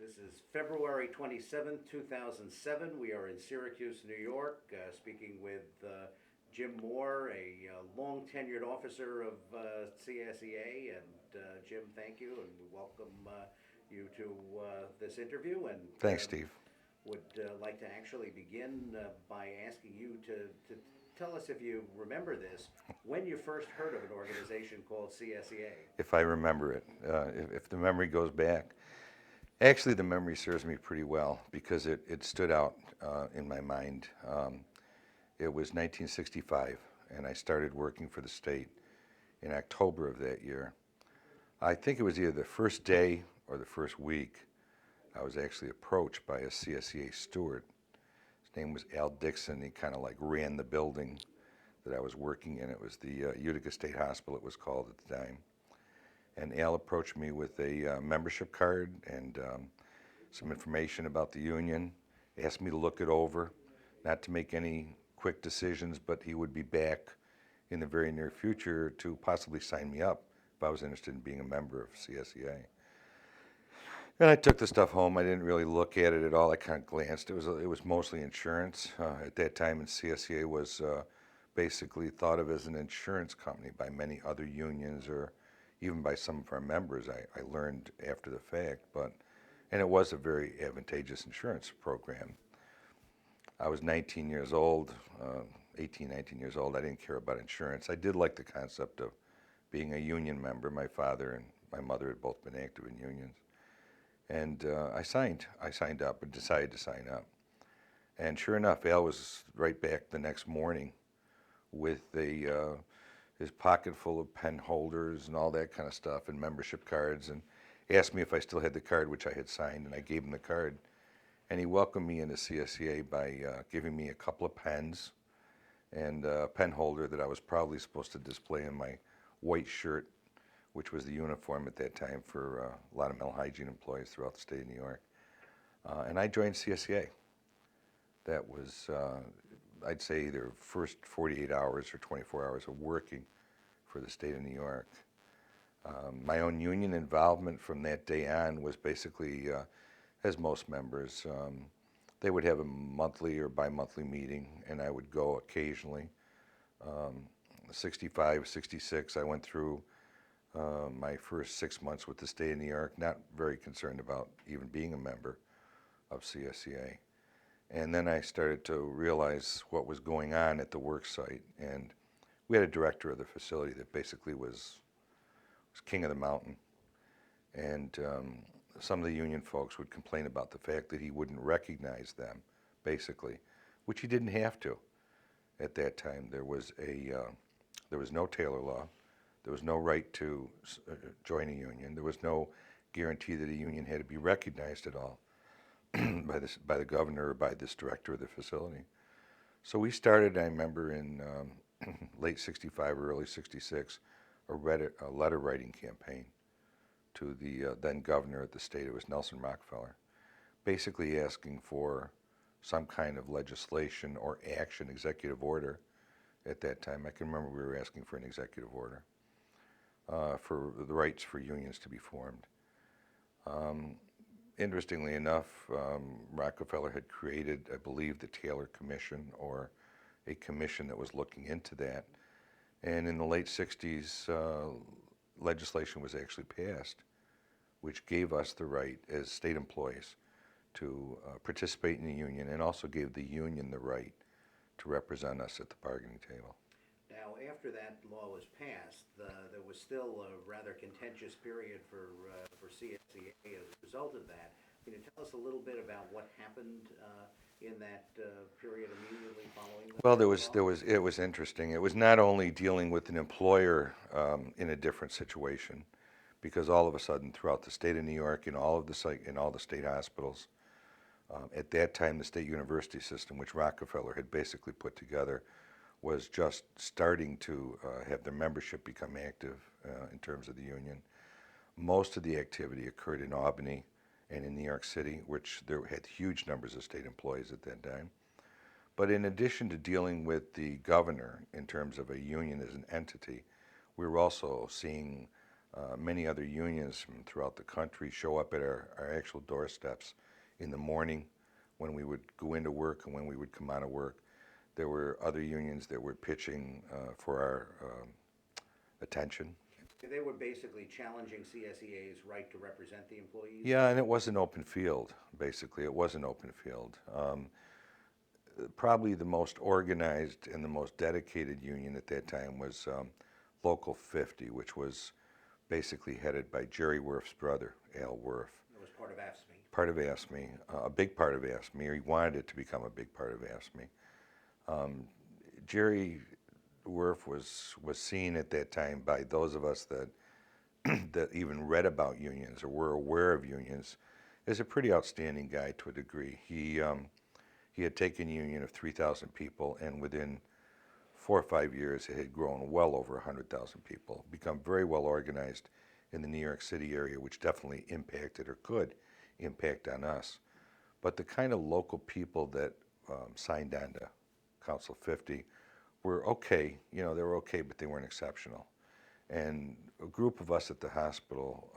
This is February 27th, 2007. We are in Syracuse, New York, speaking with Jim Moore, a long tenured officer of CSEA. And Jim, thank you, and we welcome you to this interview. And Thanks, Steve. would like to actually begin by asking you to tell us, if you remember this, when you first heard of an organization called CSEA. If I remember it, if the memory goes back. Actually, the memory serves me pretty well because it stood out in my mind. It was 1965, and I started working for the state in October of that year. I think it was either the first day or the first week I was actually approached by a CSEA steward. His name was Al Dixon. He kind of like ran the building that I was working in. It was the Utica State Hospital, it was called at the time. And Al approached me with a membership card and some information about the union, asked me to look it over, not to make any quick decisions, but he would be back in the very near future to possibly sign me up if I was interested in being a member of CSEA. And I took the stuff home. I didn't really look at it at all. I kind of glanced. It was mostly insurance. At that time, and CSEA was basically thought of as an insurance company by many other unions or even by some of our members. I learned after the fact, and it was a very advantageous insurance program. I was 19 years old, 18, 19 years old. I didn't care about insurance. I did like the concept of being a union member. My father and my mother had both been active in unions. And I signed up and decided to sign up. And sure enough, Al was right back the next morning with his pocket full of pen holders and all that kind of stuff and membership cards, and asked me if I still had the card, which I had signed, and I gave him the card. And he welcomed me into CSEA by giving me a couple of pens and a pen holder that I was probably supposed to display in my white shirt, which was the uniform at that time for a lot of mental hygiene employees throughout the state of New York. And I joined CSEA. That was, I'd say, either first 48 hours or 24 hours of working for the state of New York. My own union involvement from that day on was basically, as most members, they would have a monthly or bi-monthly meeting, and I would go occasionally. 65, 66, I went through my first 6 months with the state of New York, not very concerned about even being a member of CSEA. And then I started to realize what was going on at the work site, and we had a director of the facility that basically was king of the mountain. And some of the union folks would complain about the fact that he wouldn't recognize them, basically, which he didn't have to. At that time, there was no Taylor law. There was no right to join a union. There was no guarantee that a union had to be recognized at all by the governor or by this director of the facility. So we started, I remember, in late 65 or early 66, a letter writing campaign to the then governor of the state. It was Nelson Rockefeller, basically asking for some kind of legislation or action, executive order. At that time, I can remember we were asking for an executive order for the rights for unions to be formed. Interestingly enough, Rockefeller had created, I believe, the Taylor Commission, or a commission that was looking into that. And in the late 60s, legislation was actually passed, which gave us the right as state employees to participate in the union, and also gave the union the right to represent us at the bargaining table. Now, after that law was passed, there was still a rather contentious period for CSEA as a result of that. Can you tell us a little bit about what happened in that period immediately following the Well, law? it was interesting. It was not only dealing with an employer in a different situation, because all of a sudden, throughout the state of New York, in all the state hospitals, at that time, the state university system, which Rockefeller had basically put together, was just starting to have their membership become active in terms of the union. Most of the activity occurred in Albany and in New York City, which there had huge numbers of state employees at that time. But in addition to dealing with the governor in terms of a union as an entity, we were also seeing many other unions from throughout the country show up at our actual doorsteps in the morning when we would go into work and when we would come out of work. There were other unions that were pitching for our attention. They were basically challenging CSEA's right to represent the employees? Yeah, and it was an open field, basically. It was an open field. Probably the most organized and the most dedicated union at that time was Local 50, which was basically headed by Jerry Worf's brother, Al Worf. It was part of AFSCME. Part of AFSCME, a big part of AFSCME, or he wanted it to become a big part of AFSCME. Jerry Worf was seen at that time by those of us that that even read about unions or were aware of unions as a pretty outstanding guy to a degree. He had taken a union of 3,000 people, and within 4 or 5 years, it had grown well over 100,000 people, become very well organized in the New York City area, which definitely impacted or could impact on us. But the kind of local people that signed on to Council 50 were okay. You know, they were okay, but they weren't exceptional. And a group of us at the hospital,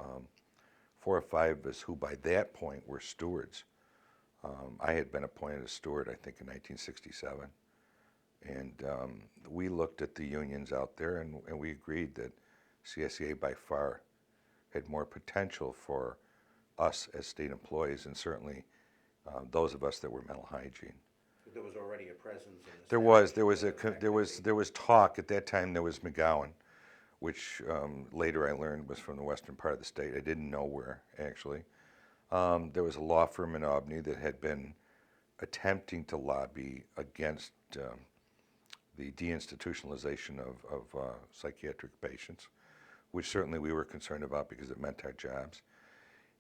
4 or 5 of us who by that point were stewards. I had been appointed a steward, I think, in 1967. And we looked at the unions out there and we agreed that CSEA by far had more potential for us as state employees and certainly those of us that were mental hygiene. But there was already a presence in the There was talk at that time. There was McGowan, which later I learned was from the western part of the state. I didn't know where, actually. There was a law firm in Albany that had been attempting to lobby against the deinstitutionalization of psychiatric patients, which certainly we were concerned about because it meant our jobs.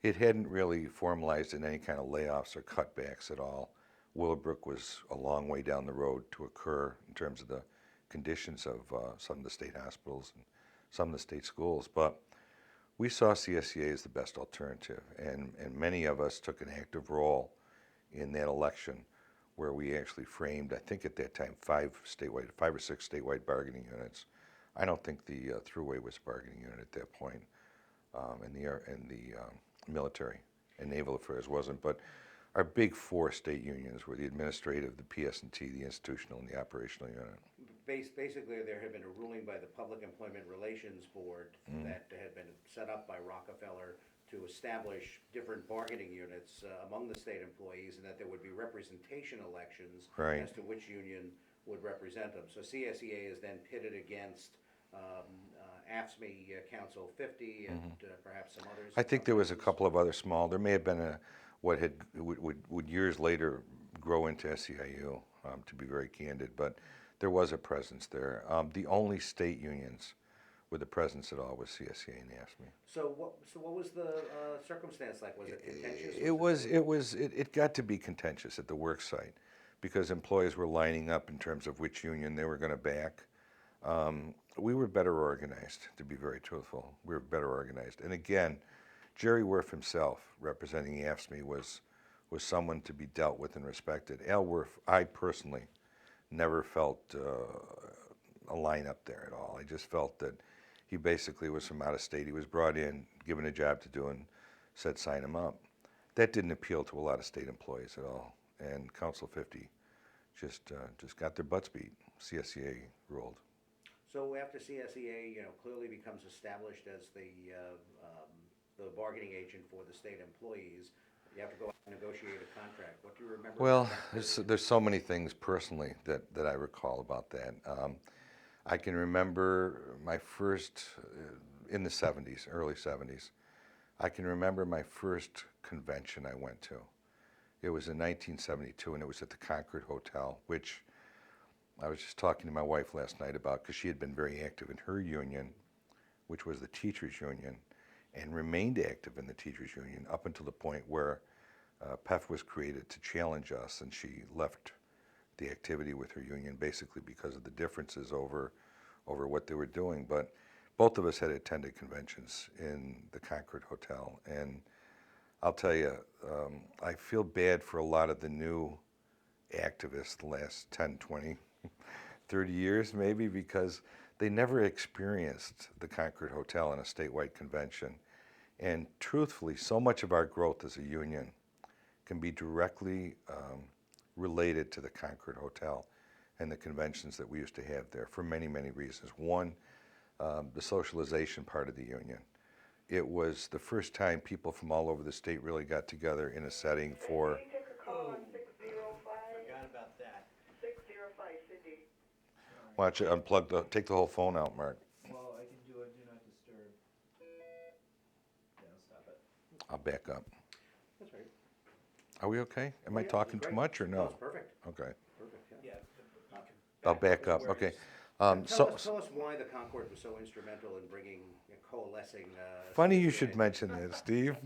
It hadn't really formalized in any kind of layoffs or cutbacks at all. Willowbrook was a long way down the road to occur in terms of the conditions of some of the state hospitals and some of the state schools, but we saw CSEA as the best alternative, and many of us took an active role in that election where we actually framed, I think at that time, 5 or 6 statewide bargaining units. I don't think the Thruway was a bargaining unit at that point, and the military and naval affairs wasn't, but our big 4 state unions were the administrative, the PS&T, the institutional, and the operational unit. Basically, there had been a ruling by the Public Employment Relations Board that had been set up by Rockefeller to establish different bargaining units among the state employees, and that there would be representation elections as to which union would represent them. So CSEA is then pitted against AFSCME Council 50 and perhaps some others. I think there was a couple of other small. There may have been what would years later grow into SEIU, to be very candid, but there was a presence there. The only state unions with a presence at all was CSEA and AFSCME. So what was the circumstance like? Was it contentious? It got to be contentious at the work site because employees were lining up in terms of which union they were going to back. We were better organized, to be very truthful. We were better organized. And again, Jerry Worf himself, representing AFSCME, was someone to be dealt with and respected. Al Worf, I personally never felt a line up there at all. I just felt that he basically was from out of state. He was brought in, given a job to do, and said sign him up. That didn't appeal to a lot of state employees at all. And Council 50 just got their butts beat. CSEA ruled. So after CSEA, clearly becomes established as the bargaining agent for the state employees, you have to go out and negotiate a contract. What do you remember? Well, there's so many things personally that I recall about that. I can remember my first, in the 70s, early 70s, I can remember my first convention I went to. It was in 1972, and it was at the Concord Hotel, which I was just talking to my wife last night about because she had been very active in her union, which was the teachers union, and remained active in the teachers union up until the point where PEF was created to challenge us, and she left the activity with her union basically because of the differences over what they were doing. But both of us had attended conventions in the Concord Hotel, and I'll tell you, I feel bad for a lot of the new activists the last 10, 20, 30 years maybe, because they never experienced the Concord Hotel in a statewide convention. And truthfully, so much of our growth as a union can be directly related to the Concord Hotel and the conventions that we used to have there for many, many reasons. One, the socialization part of the union. It was the first time people from all over the state really got together in a setting for. Can you take a call on 605? Forgot about that. 605, Cindy. Why don't you unplug take the whole phone out, Mark? Well, I can do a do not disturb. Yeah, stop it. I'll back up. That's right. Are we okay? Am Oh, I yeah, talking great. too much or No, no? it's perfect, Okay. perfect, yeah. Yeah. I'll back up. Okay. Tell So us why the Concord was so instrumental in bringing, coalescing. funny you CSEA. should mention this, Steve.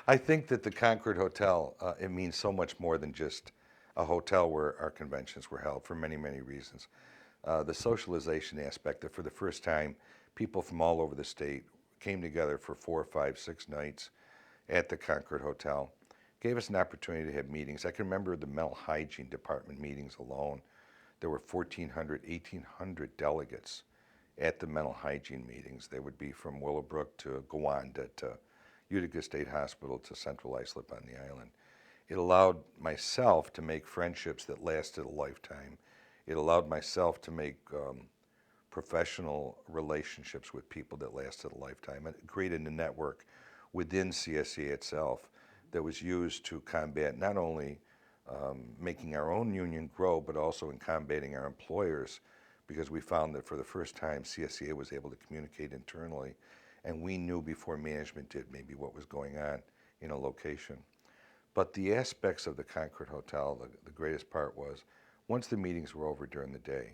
I think that the Concord Hotel, it means so much more than just a hotel where our conventions were held for many, many reasons. The socialization aspect, that for the first time, people from all over the state came together for 4, 5, 6 nights at the Concord Hotel, gave us an opportunity to have meetings. I can remember the mental hygiene department meetings alone. There were 1,400, 1,800 delegates at the mental hygiene meetings. They would be from Willowbrook to Gowanda to Utica State Hospital to Central Islip on the island. It allowed myself to make friendships that lasted a lifetime. It allowed myself to make professional relationships with people that lasted a lifetime. It created a network within CSEA itself that was used to combat not only making our own union grow, but also in combating our employers, because we found that for the first time, CSEA was able to communicate internally, and we knew before management did maybe what was going on in a location. But the aspects of the Concord Hotel, the greatest part was, once the meetings were over during the day,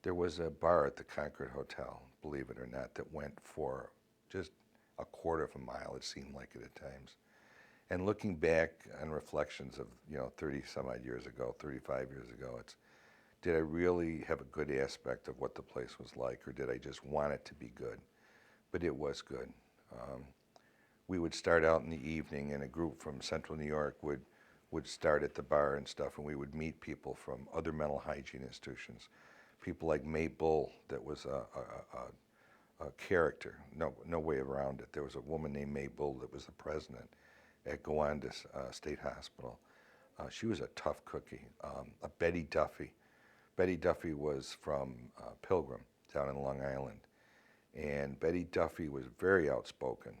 there was a bar at the Concord Hotel, believe it or not, that went for just a quarter of a mile, it seemed like it at times. And looking back on reflections of, 30 some odd years ago, 35 years ago, did I really have a good aspect of what the place was like, or did I just want it to be good? But it was good. We would start out in the evening, and a group from Central New York would start at the bar and stuff, and we would meet people from other mental hygiene institutions. People like May Bull, that was a character, no way around it. There was a woman named May Bull that was the president at Gowanda State Hospital. She was a tough cookie. A Betty Duffy. Betty Duffy was from Pilgrim down in Long Island. And Betty Duffy was very outspoken.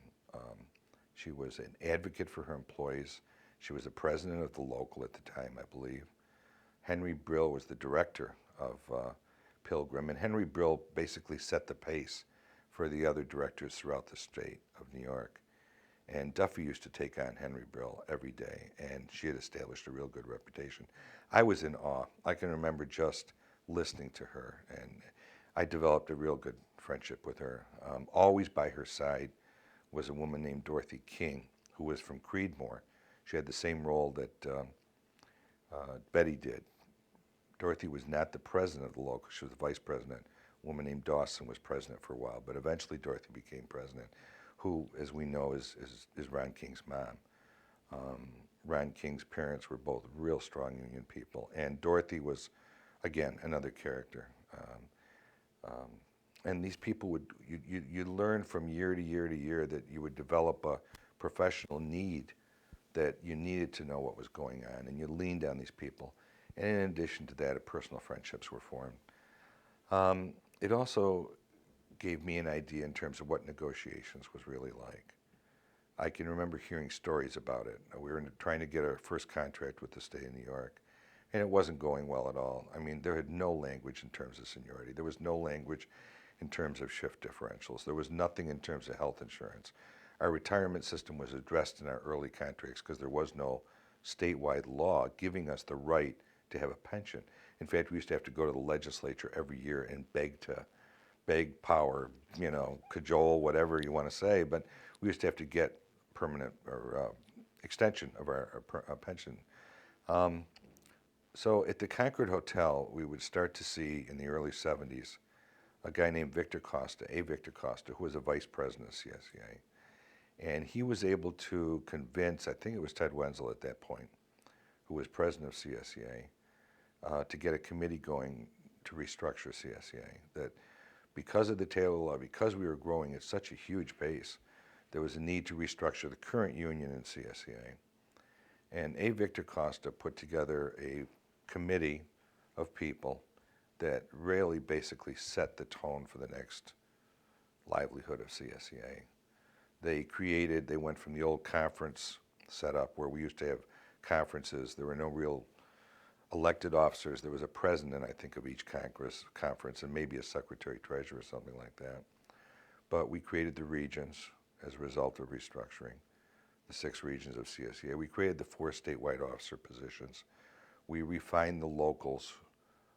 She was an advocate for her employees. She was the president of the local at the time, I believe. Henry Brill was the director of Pilgrim, and Henry Brill basically set the pace for the other directors throughout the state of New York. And Duffy used to take on Henry Brill every day, and she had established a real good reputation. I was in awe. I can remember just listening to her, and I developed a real good friendship with her. Always by her side was a woman named Dorothy King, who was from Creedmoor. She had the same role that Betty did. Dorothy was not the president of the local, she was the vice president. A woman named Dawson was president for a while, but eventually Dorothy became president, who, as we know, is Ron King's mom. Ron King's parents were both real strong union people, and Dorothy was, again, another character. And these people you learn from year to year to year that you would develop a professional need, that you needed to know what was going on, and you leaned on these people. And in addition to that, personal friendships were formed. It also gave me an idea in terms of what negotiations was really like. I can remember hearing stories about it. We were trying to get our first contract with the state of New York, and it wasn't going well at all. I mean, there had no language in terms of seniority. There was no language in terms of shift differentials. There was nothing in terms of health insurance. Our retirement system was addressed in our early contracts because there was no statewide law giving us the right to have a pension. In fact, we used to have to go to the legislature every year and beg power, cajole, whatever you want to say, but we used to have to get permanent or extension of our pension. So at the Concord Hotel, we would start to see in the early 70s a guy named Victor Costa, who was a vice president of CSEA. And he was able to convince, I think it was Ted Wenzel at that point, who was president of CSEA, to get a committee going to restructure CSEA. That because of the Taylor Law, because we were growing at such a huge pace, there was a need to restructure the current union in CSEA. And A. Victor Costa put together a committee of people that really basically set the tone for the next livelihood of CSEA. They went from the old conference setup where we used to have conferences. There were no real elected officers. There was a president, I think, of each conference and maybe a secretary treasurer or something like that. But we created the regions as a result of restructuring, the 6 regions of CSEA. We created the 4 statewide officer positions. We refined the locals.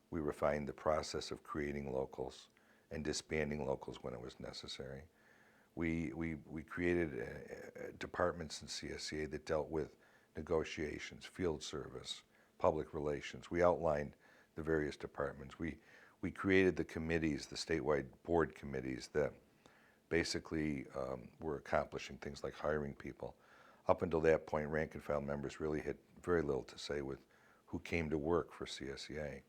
We refined the process of creating locals and disbanding locals when it was necessary. We created departments in CSEA that dealt with negotiations, field service, public relations. We outlined the various departments. We created the committees, the statewide board committees that basically were accomplishing things like hiring people. Up until that point, rank and file members really had very little to say with who came to work for CSEA.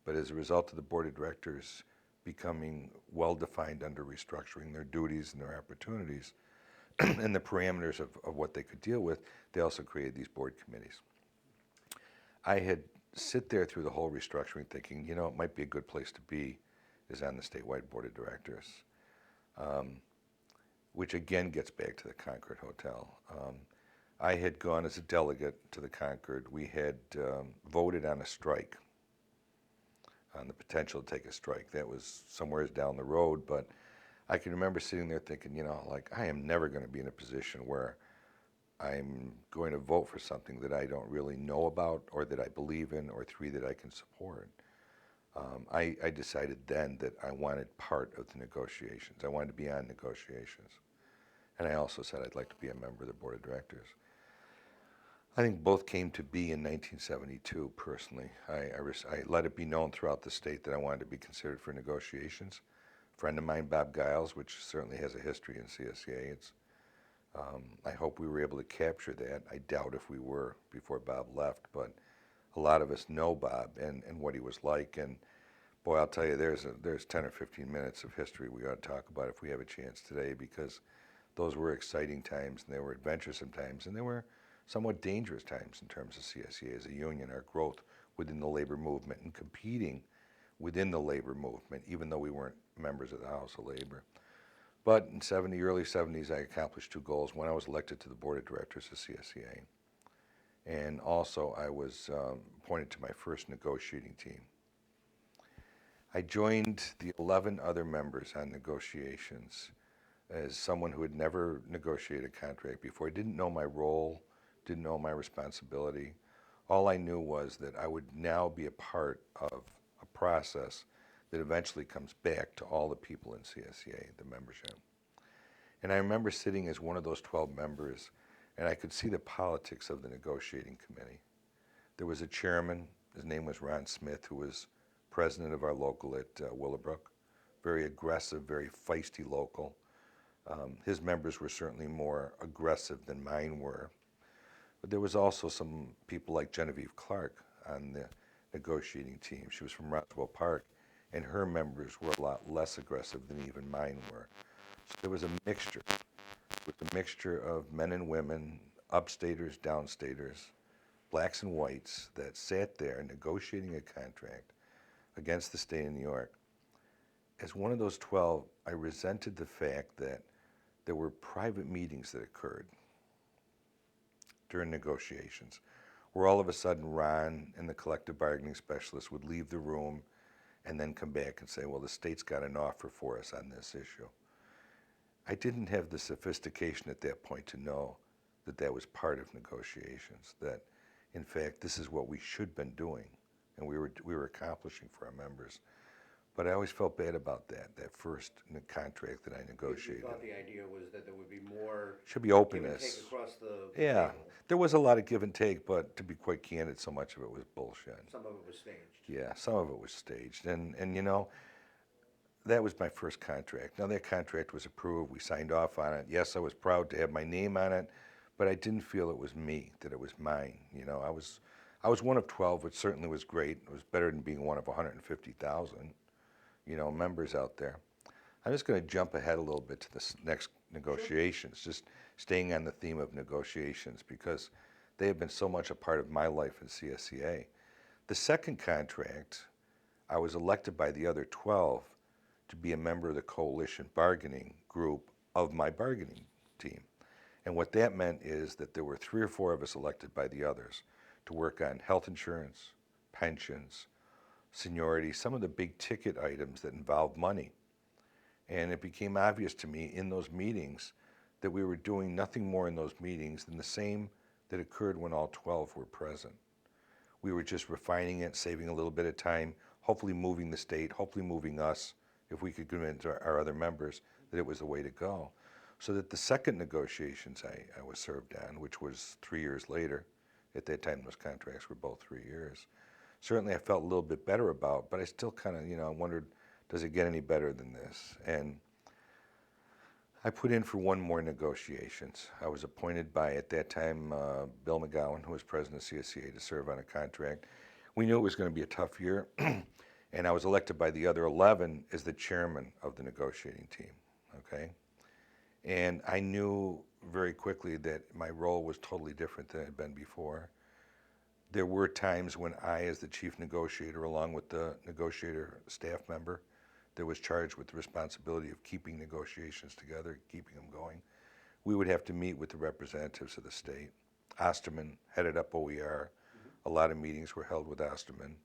But as a result of the board of directors becoming well-defined under restructuring their duties and their opportunities and the parameters of what they could deal with, they also created these board committees. I had sit there through the whole restructuring thinking, you know, it might be a good place to be is on the statewide board of directors, which again gets back to the Concord Hotel. I had gone as a delegate to the Concord. We had voted on a strike, on the potential to take a strike. That was somewhere down the road, but I can remember sitting there thinking, you know, like, I am never going to be in a position where I'm going to vote for something that I don't really know about or that I believe in or 3 that I can support. I decided then that I wanted part of the negotiations. I wanted to be on negotiations. And I also said I'd like to be a member of the board of directors. I think both came to be in 1972, personally. I let it be known throughout the state that I wanted to be considered for negotiations. A friend of mine, Bob Giles, which certainly has a history in CSEA, I hope we were able to capture that. I doubt if we were before Bob left, but a lot of us know Bob and what he was like. And boy, I'll tell you, there's 10 or 15 minutes of history we ought to talk about if we have a chance today, because those were exciting times and they were adventuresome times and they were somewhat dangerous times in terms of CSEA as a union, our growth within the labor movement and competing within the labor movement, even though we weren't members of the House of Labor. But in early 70s, I accomplished 2 goals. One, I was elected to the board of directors of CSEA. And also, I was appointed to my first negotiating team. I joined the 11 other members on negotiations as someone who had never negotiated a contract before. I didn't know my role, didn't know my responsibility. All I knew was that I would now be a part of a process that eventually comes back to all the people in CSEA, the membership. And I remember sitting as one of those 12 members, and I could see the politics of the negotiating committee. There was a chairman, his name was Ron Smith, who was president of our local at Willowbrook, very aggressive, very feisty local. His members were certainly more aggressive than mine were. But there was also some people like Genevieve Clark on the negotiating team. She was from Roswell Park, and her members were a lot less aggressive than even mine were. So there was a mixture. It was a mixture of men and women, upstaters, downstaters, blacks and whites that sat there negotiating a contract against the state of New York. As one of those 12, I resented the fact that there were private meetings that occurred during negotiations, where all of a sudden Ron and the collective bargaining specialist would leave the room and then come back and say, well, the state's got an offer for us on this issue. I didn't have the sophistication at that point to know that that was part of negotiations, that in fact this is what we should have been doing and we were accomplishing for our members. But I always felt bad about that first contract that I negotiated. You thought the idea was that there would be more Should be give and openness. take across the Yeah, table. there was a lot of give and take, but to be quite candid, so much of it was bullshit. Some of it was staged. Yeah, some of it was staged. And you know, that was my first contract. Now that contract was approved, we signed off on it. Yes, I was proud to have my name on it, but I didn't feel it was me, that it was mine. You know, I was one of 12, which certainly was great. It was better than being one of 150,000, you know, members out there. I'm just going to jump ahead a little bit to this next negotiations, just staying on the theme of negotiations because they have been so much a part of my life in CSEA. The second contract, I was elected by the other 12 to be a member of the coalition bargaining group of my bargaining team. And what that meant is that there were 3 or 4 of us elected by the others to work on health insurance, pensions, seniority, some of the big ticket items that involve money. And it became obvious to me in those meetings that we were doing nothing more in those meetings than the same that occurred when all 12 were present. We were just refining it, saving a little bit of time, hopefully moving the state, hopefully moving us, if we could convince our other members that it was the way to go. So that the second negotiations I was served on, which was 3 years later, at that time those contracts were both 3 years, certainly I felt a little bit better about, but I still kind of, wondered, does it get any better than this? And I put in for one more negotiations. I was appointed by, at that time, Bill McGowan, who was president of CSEA, to serve on a contract. We knew it was going to be a tough year, and I was elected by the other 11 as the chairman of the negotiating team, okay? And I knew very quickly that my role was totally different than it had been before. There were times when I, as the chief negotiator, along with the negotiator staff member that was charged with the responsibility of keeping negotiations together, keeping them going, we would have to meet with the representatives of the state. Osterman headed up OER. A lot of meetings were held with Osterman.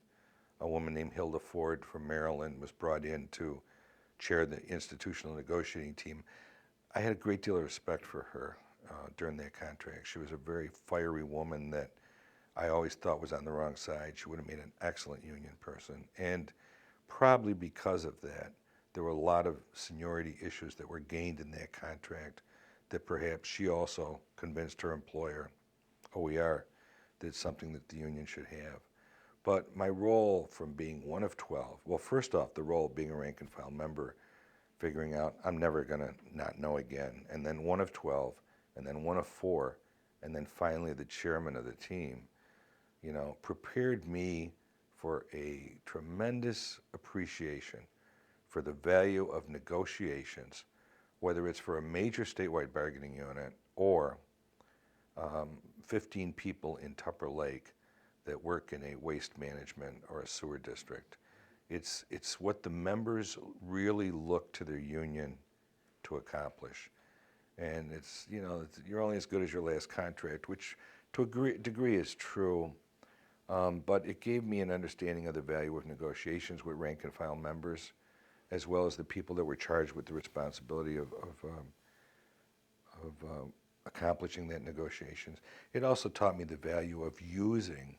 A woman named Hilda Ford from Maryland was brought in to chair the institutional negotiating team. I had a great deal of respect for her during that contract. She was a very fiery woman that I always thought was on the wrong side. She would have made an excellent union person. And probably because of that, there were a lot of seniority issues that were gained in that contract that perhaps she also convinced her employer, OER, that it's something that the union should have. But my role from being one of 12, well, first off, the role of being a rank and file member, figuring out I'm never going to not know again, and then one of 12, and then one of 4, and then finally the chairman of the team, prepared me for a tremendous appreciation for the value of negotiations, whether it's for a major statewide bargaining unit or 15 people in Tupper Lake that work in a waste management or a sewer district. It's what the members really look to their union to accomplish. And you're only as good as your last contract, which to a degree is true. But it gave me an understanding of the value of negotiations with rank and file members, as well as the people that were charged with the responsibility of accomplishing that negotiations. It also taught me the value of using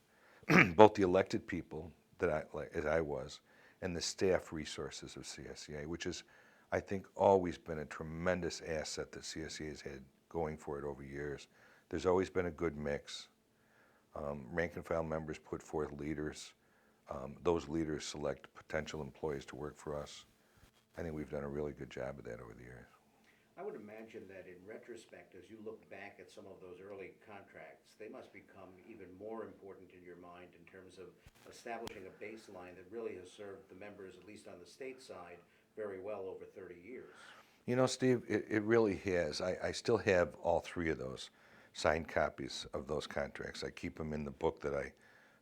both the elected people as I was, and the staff resources of CSEA, which is, I think, always been a tremendous asset that CSEA has had going for it over years. There's always been a good mix. Rank and file members put forth leaders. Those leaders select potential employees to work for us. I think we've done a really good job of that over the years. I would imagine that in retrospect, as you look back at some of those early contracts, they must become even more important in your mind in terms of establishing a baseline that really has served the members, at least on the state side, very well over 30 years. Steve, it really has. I still have all 3 of those signed copies of those contracts. I keep them in the book that I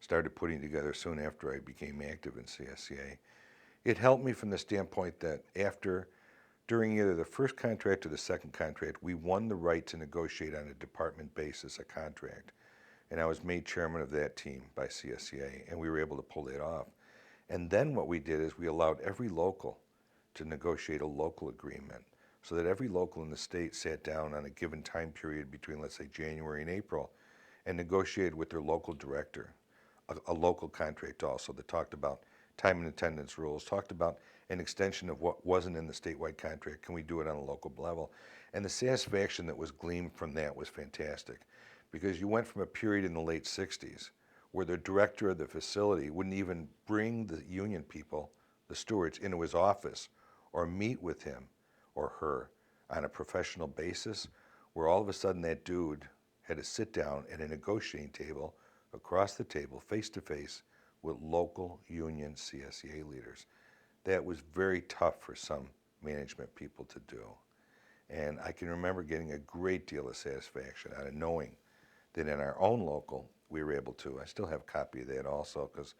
started putting together soon after I became active in CSEA. It helped me from the standpoint that during either the first contract or the second contract, we won the right to negotiate on a department basis a contract. And I was made chairman of that team by CSEA, and we were able to pull that off. And then what we did is we allowed every local to negotiate a local agreement, so that every local in the state sat down on a given time period between, let's say, January and April, and negotiated with their local director a local contract also that talked about time and attendance rules, talked about an extension of what wasn't in the statewide contract. Can we do it on a local level? And the satisfaction that was gleaned from that was fantastic, because you went from a period in the late 60s where the director of the facility wouldn't even bring the union people, the stewards, into his office or meet with him or her on a professional basis, where all of a sudden that dude had to sit down at a negotiating table, across the table, face to face, with local union CSEA leaders. That was very tough for some management people to do. And I can remember getting a great deal of satisfaction out of knowing that in our own local, we were able to. I still have a copy of that also, because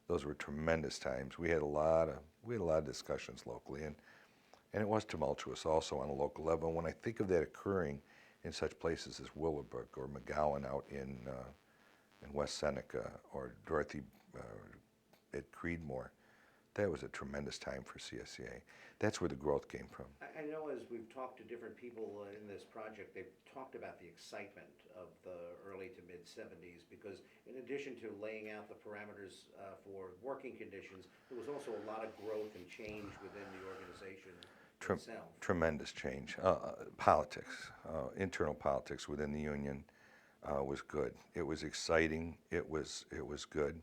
those were tremendous times. We had a lot of discussions locally, and it was tumultuous also on a local level. When I think of that occurring in such places as Willowbrook or McGowan out in West Seneca, or Dorothy at Creedmoor, that was a tremendous time for CSEA. That's where the growth came from. I know as we've talked to different people in this project, they've talked about the excitement of the early to mid-'70s, because in addition to laying out the parameters for working conditions, there was also a lot of growth and change within the organization itself. Tremendous change. Politics, internal politics within the union was good. It was exciting. It was good.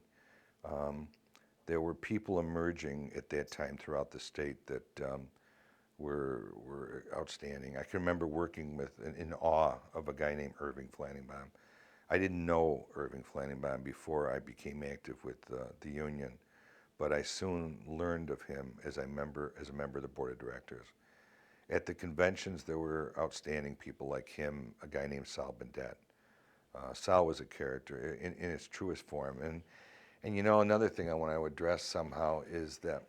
There were people emerging at that time throughout the state that were outstanding. I can remember working with, in awe of a guy named Irving Flanningbaum. I didn't know Irving Flanningbaum before I became active with the union, but I soon learned of him as a member of the board of directors. At the conventions, there were outstanding people like him, a guy named Sal Bendet. Sal was a character in its truest form. And you know, another thing I want to address somehow is that,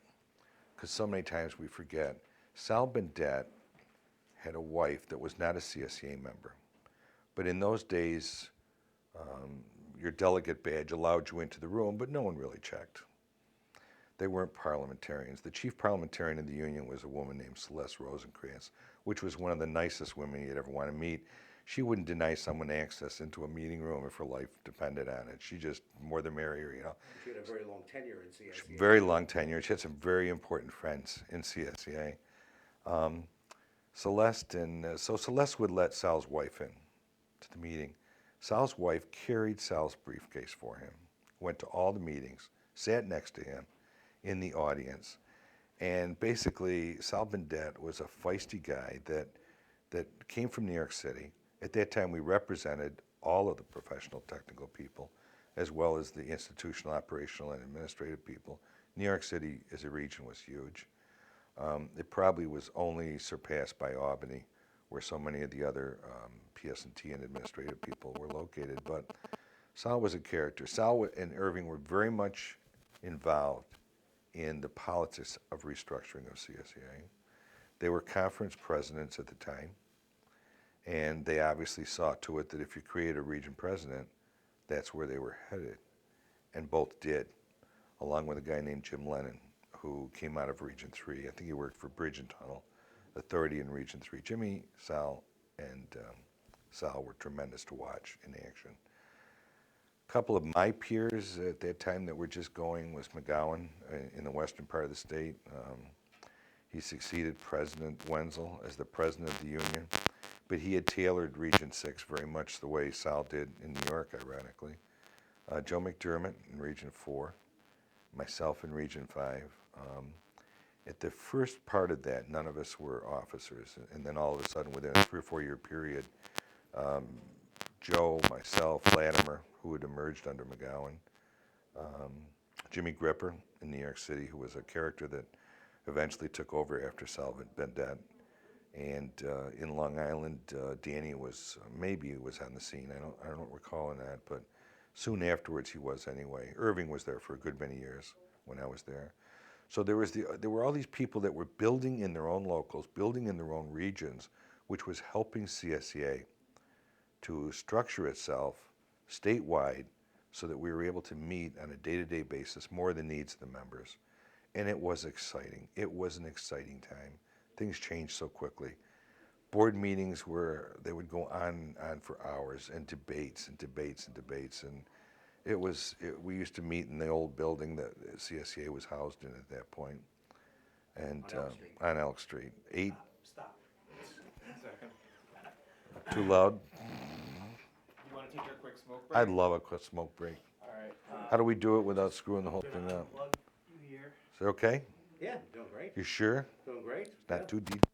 because so many times we forget, Sal Bendet had a wife that was not a CSEA member. But in those days, your delegate badge allowed you into the room, but no one really checked. They weren't parliamentarians. The chief parliamentarian of the union was a woman named Celeste Rosencrantz, which was one of the nicest women you'd ever want to meet. She wouldn't deny someone access into a meeting room if her life depended on it. She just, more the merrier, you know. She had a very long tenure in CSEA. Very long tenure. She had some very important friends in CSEA. Celeste would let Sal's wife in to the meeting. Sal's wife carried Sal's briefcase for him, went to all the meetings, sat next to him in the audience. And basically, Sal Bendet was a feisty guy that came from New York City. At that time, we represented all of the professional technical people, as well as the institutional, operational, and administrative people. New York City as a region was huge. It probably was only surpassed by Albany, where so many of the other PS&T and administrative people were located. But Sal was a character. Sal and Irving were very much involved in the politics of restructuring of CSEA. They were conference presidents at the time, and they obviously saw to it that if you create a region president, that's where they were headed, and both did, along with a guy named Jim Lennon, who came out of Region 3. I think he worked for Bridge and Tunnel Authority in Region 3. Jimmy, Sal, and Sal were tremendous to watch in action. A couple of my peers at that time that were just going was McGowan in the western part of the state. He succeeded President Wenzel as the president of the union, but he had tailored Region 6 very much the way Sal did in New York, ironically. Joe McDermott in Region 4, myself in Region 5. At the first part of that, none of us were officers, and then all of a sudden, within a 3 or 4 year period, Joe, myself, Latimer, who had emerged under McGowan, Jimmy Gripper in New York City, who was a character that eventually took over after Sal Bendet, and in Long Island, Danny was on the scene. I don't recall that, but soon afterwards he was anyway. Irving was there for a good many years when I was there. So there were all these people that were building in their own locals, building in their own regions, which was helping CSEA to structure itself statewide so that we were able to meet on a day-to-day basis more the needs of the members. And it was exciting. It was an exciting time. Things changed so quickly. Board meetings they would go on for hours, and debates and debates and debates. And we used to meet in the old building that CSEA was housed in at that point. And on Elk Street. Stop. Second. Too loud? You want to take a quick smoke break? I'd love a quick smoke break. All right. How do we do it without screwing the whole thing Gonna up? unplug you here. Is it okay? Yeah, doing great. You sure? Doing great. Not Yeah. too deep?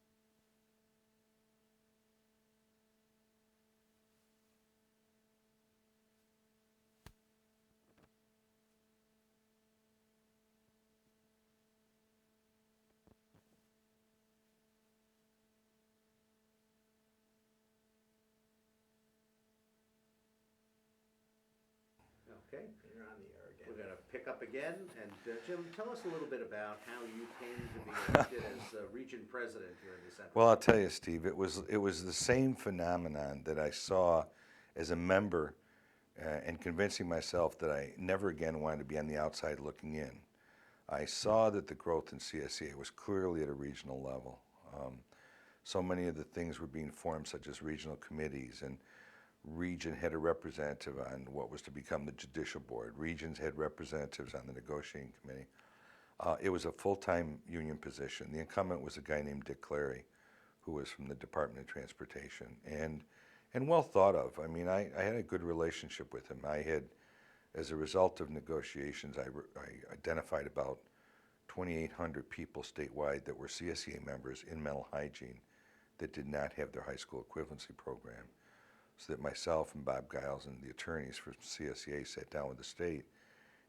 Okay, You're on the air again. we're going to pick up again. And Jim, tell us a little bit about how you came to be elected as region president here in the Central. Well, I'll tell you, Steve, it was the same phenomenon that I saw as a member and convincing myself that I never again wanted to be on the outside looking in. I saw that the growth in CSEA was clearly at a regional level. So many of the things were being formed, such as regional committees, and region had a representative on what was to become the judicial board. Regions had representatives on the negotiating committee. It was a full-time union position. The incumbent was a guy named Dick Clary, who was from the Department of Transportation, and well thought of. I mean, I had a good relationship with him. I had, as a result of negotiations, I identified about 2,800 people statewide that were CSEA members in mental hygiene that did not have their high school equivalency program. So that myself and Bob Giles and the attorneys for CSEA sat down with the state,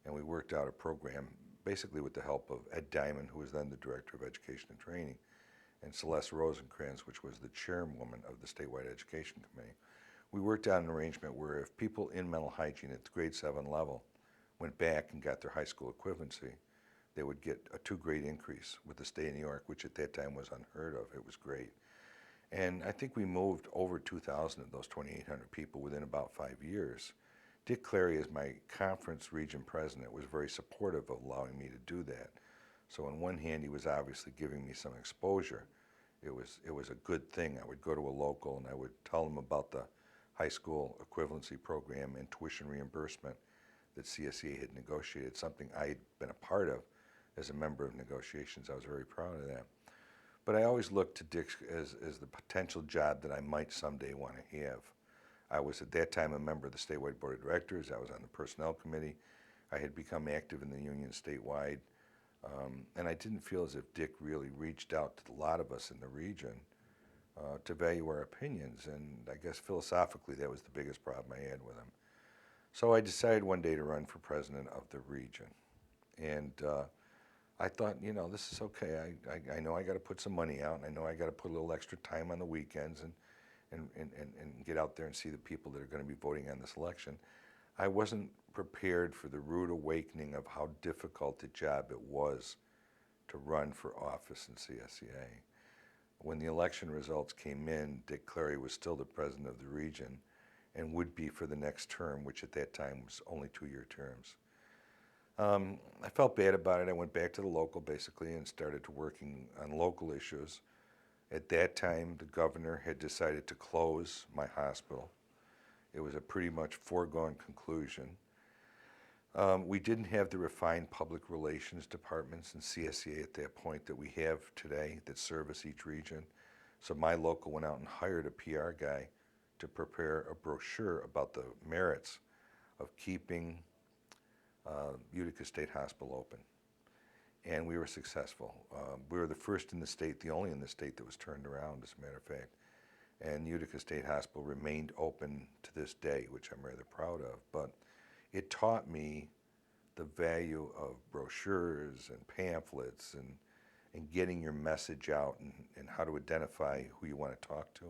and we worked out a program basically with the help of Ed Diamond, who was then the Director of Education and Training, and Celeste Rosencrantz, which was the chairwoman of the Statewide Education Committee. We worked out an arrangement where if people in mental hygiene at the grade 7 level went back and got their high school equivalency, they would get a 2-grade increase with the state of New York, which at that time was unheard of. It was great. And I think we moved over 2,000 of those 2,800 people within about 5 years. Dick Clary, as my conference region president, was very supportive of allowing me to do that. So on one hand, he was obviously giving me some exposure. It was a good thing. I would go to a local and I would tell them about the high school equivalency program and tuition reimbursement that CSEA had negotiated, something I had been a part of as a member of negotiations. I was very proud of that. But I always looked to Dick as the potential job that I might someday want to have. I was at that time a member of the statewide board of directors. I was on the personnel committee. I had become active in the union statewide. And I didn't feel as if Dick really reached out to a lot of us in the region to value our opinions. And I guess philosophically that was the biggest problem I had with him. So I decided one day to run for president of the region. And I thought, this is okay. I know I got to put some money out, and I know I got to put a little extra time on the weekends and get out there and see the people that are going to be voting on this election. I wasn't prepared for the rude awakening of how difficult a job it was to run for office in CSEA. When the election results came in, Dick Clary was still the president of the region and would be for the next term, which at that time was only 2-year terms. I felt bad about it. I went back to the local basically and started working on local issues. At that time, the governor had decided to close my hospital. It was a pretty much foregone conclusion. We didn't have the refined public relations departments in CSEA at that point that we have today that service each region. So my local went out and hired a PR guy to prepare a brochure about the merits of keeping Utica State Hospital open. And we were successful. We were the first in the state, the only in the state that was turned around, as a matter of fact. And Utica State Hospital remained open to this day, which I'm rather proud of. But it taught me the value of brochures and pamphlets and getting your message out and how to identify who you want to talk to.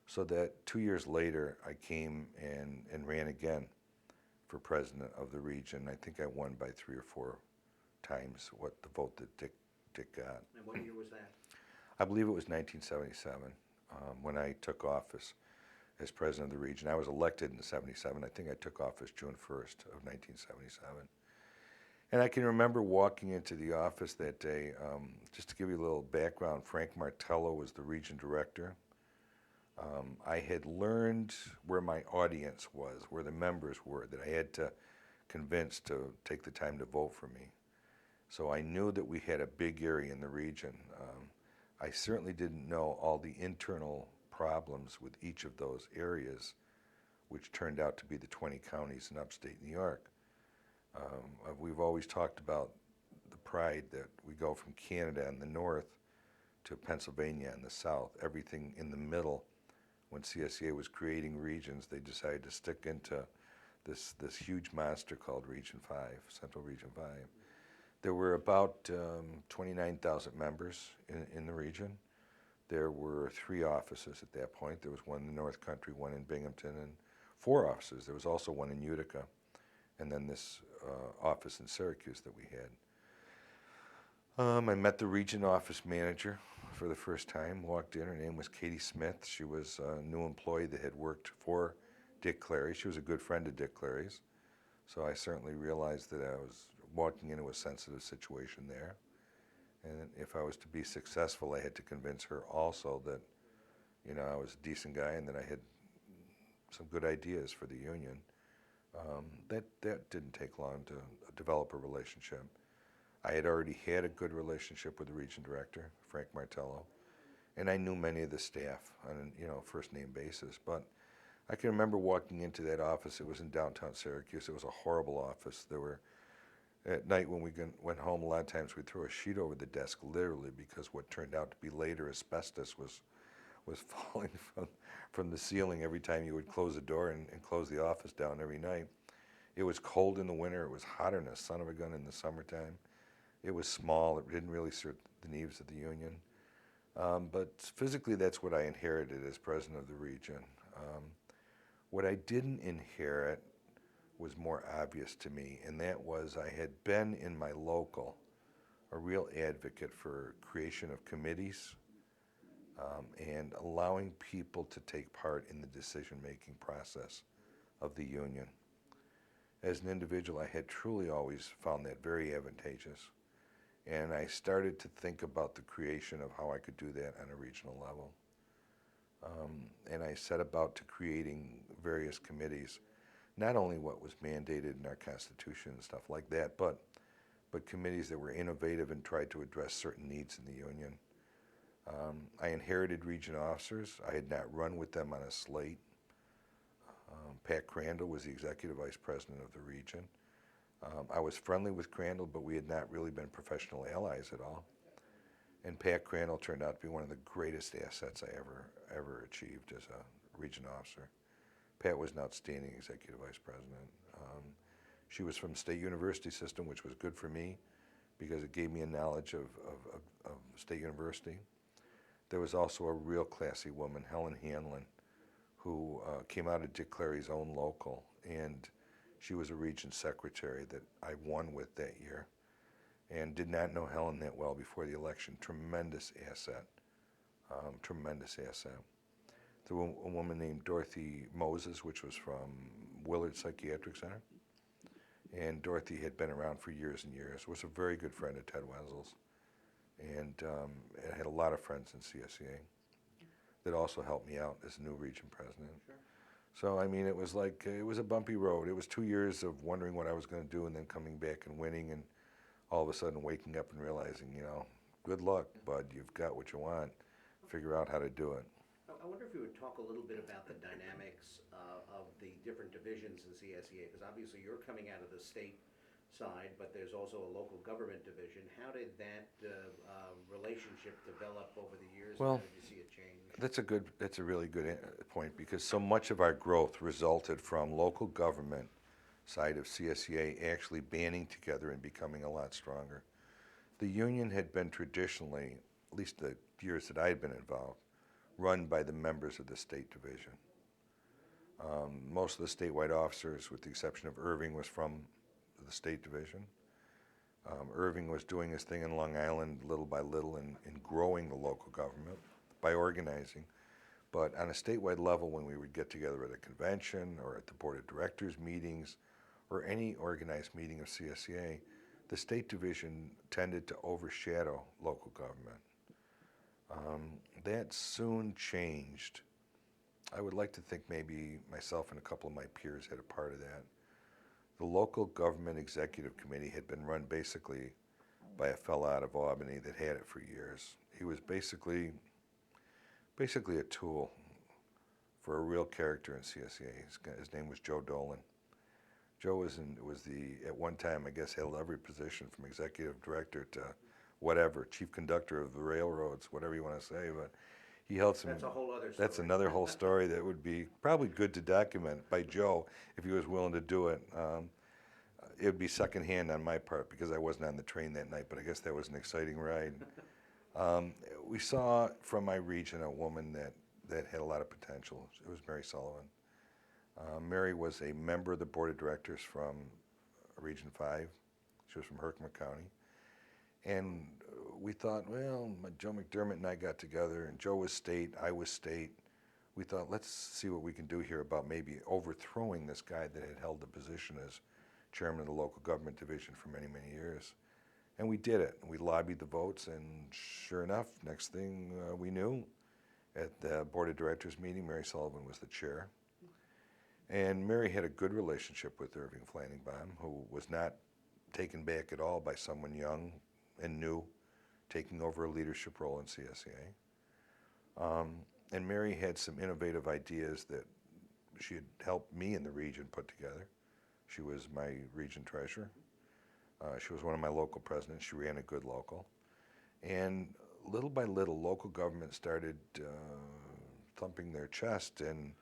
So that 2 years later, I came and ran again for president of the region. I think I won by 3 or 4 times what the vote that Dick got. And what year was that? I believe it was 1977 when I took office as president of the region. I was elected in '77. I think I took office June 1st of 1977. And I can remember walking into the office that day. Just to give you a little background, Frank Martello was the region director. I had learned where my audience was, where the members were, that I had to convince to take the time to vote for me. So I knew that we had a big area in the region. I certainly didn't know all the internal problems with each of those areas, which turned out to be the 20 counties in upstate New York. We've always talked about the pride that we go from Canada in the north to Pennsylvania in the south. Everything in the middle, when CSEA was creating regions, they decided to stick into this huge monster called Region 5, Central Region 5. There were about 29,000 members in the region. There were 3 offices at that point. There was one in the North Country, one in Binghamton, and 4 offices. There was also one in Utica. and then this office in Syracuse that we had. I met the region office manager for the first time, walked in. Her name was Katie Smith. She was a new employee that had worked for Dick Clary. She was a good friend of Dick Clary's. So I certainly realized that I was walking into a sensitive situation there. And if I was to be successful, I had to convince her also that, you know, I was a decent guy and that I had some good ideas for the union. That didn't take long to develop a relationship. I had already had a good relationship with the region director, Frank Martello, and I knew many of the staff on a first name basis. But I can remember walking into that office. It was in downtown Syracuse. It was a horrible office. There were, at night when we went home, a lot of times we'd throw a sheet over the desk, literally, because what turned out to be later asbestos was falling from the ceiling every time you would close the door and close the office down every night. It was cold in the winter. It was hotter than a son of a gun in the summertime. It was small. It didn't really serve the needs of the union. But physically, that's what I inherited as president of the region. What I didn't inherit was more obvious to me, and that was I had been in my local a real advocate for creation of committees and allowing people to take part in the decision-making process of the union. As an individual, I had truly always found that very advantageous. And I started to think about the creation of how I could do that on a regional level. And I set about to creating various committees, not only what was mandated in our Constitution and stuff like that, but committees that were innovative and tried to address certain needs in the union. I inherited region officers. I had not run with them on a slate. Pat Crandall was the executive vice president of the region. I was friendly with Crandall, but we had not really been professional allies at all. And Pat Crandall turned out to be one of the greatest assets I ever achieved as a region officer. Pat was an outstanding executive vice president. She was from State University system, which was good for me because it gave me a knowledge of State University. There was also a real classy woman, Helen Hanlon, who came out of Dick Clary's own local, and she was a region secretary that I won with that year, and did not know Helen that well before the election. Tremendous asset, tremendous asset. There was a woman named Dorothy Moses, which was from Willard Psychiatric Center, and Dorothy had been around for years and years, was a very good friend of Ted Wenzel's, and had a lot of friends in CSEA that also helped me out as new region president. Sure. So, I mean, it was like, it was a bumpy road. It was 2 years of wondering what I was going to do and then coming back and winning and all of a sudden waking up and realizing, good luck, bud, you've got what you want. Figure out how to do it. I wonder if you would talk a little bit about the dynamics of the different divisions in CSEA, because obviously you're coming out of the state side, but there's also a local government division. How did that relationship develop over the years? Well, how did you see it change? That's a really good point, because so much of our growth resulted from local government side of CSEA actually banding together and becoming a lot stronger. The union had been traditionally, at least the years that I had been involved, run by the members of the state division. Most of the statewide officers, with the exception of Irving, was from the state division. Irving was doing his thing in Long Island little by little in growing the local government by organizing. But on a statewide level, when we would get together at a convention or at the board of directors meetings or any organized meeting of CSEA, the state division tended to overshadow local government. That soon changed. I would like to think maybe myself and a couple of my peers had a part of that. The local government executive committee had been run basically by a fellow out of Albany that had it for years. He was basically a tool for a real character in CSEA. His name was Joe Dolan. Joe was at one time, I guess, held every position from executive director to whatever, chief conductor of the railroads, whatever you want to say, but he held some. That's a whole other story. That's another whole story that would be probably good to document by Joe if he was willing to do it. It would be secondhand on my part because I wasn't on the train that night, but I guess that was an exciting ride. We saw from my region a woman that had a lot of potential. It was Mary Sullivan. Mary was a member of the board of directors from Region 5. She was from Herkimer County. And we thought, well, Joe McDermott and I got together, and Joe was state, I was state. We thought, let's see what we can do here about maybe overthrowing this guy that had held the position as chairman of the local government division for many, many years. And we did it. We lobbied the votes, and sure enough, next thing we knew, at the board of directors meeting, Mary Sullivan was the chair. And Mary had a good relationship with Irving Flanningbaum, who was not taken back at all by someone young and new taking over a leadership role in CSEA. And Mary had some innovative ideas that she had helped me in the region put together. She was my region treasurer. She was one of my local presidents. She ran a good local. And little by little, local government started thumping their chest and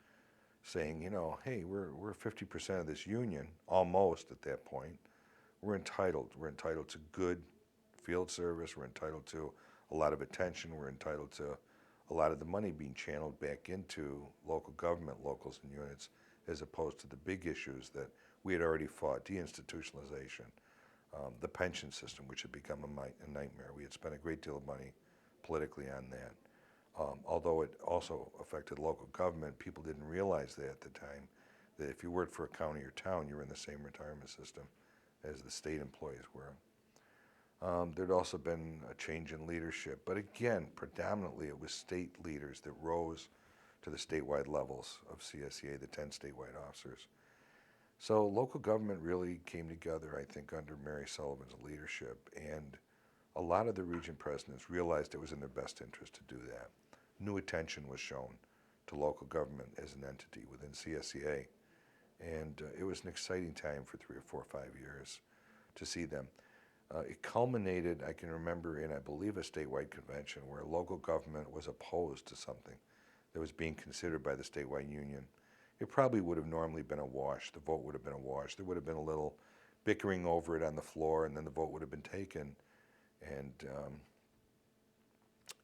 saying, you know, hey, we're 50% of this union, almost at that point. We're entitled. We're entitled to good field service. We're entitled to a lot of attention. We're entitled to a lot of the money being channeled back into local government, locals and units, as opposed to the big issues that we had already fought, deinstitutionalization, the pension system, which had become a nightmare. We had spent a great deal of money politically on that. Although it also affected local government, people didn't realize that at the time, that if you worked for a county or town, you were in the same retirement system as the state employees were. There'd also been a change in leadership, but again, predominantly it was state leaders that rose to the statewide levels of CSEA, the 10 statewide officers. So local government really came together, I think, under Mary Sullivan's leadership, and a lot of the region presidents realized it was in their best interest to do that. New attention was shown to local government as an entity within CSEA, and it was an exciting time for 3 or 4 or 5 years to see them. It culminated, I can remember, in, I believe, a statewide convention where local government was opposed to something that was being considered by the statewide union. It probably would have normally been a wash. The vote would have been a wash. There would have been a little bickering over it on the floor, and then the vote would have been taken, and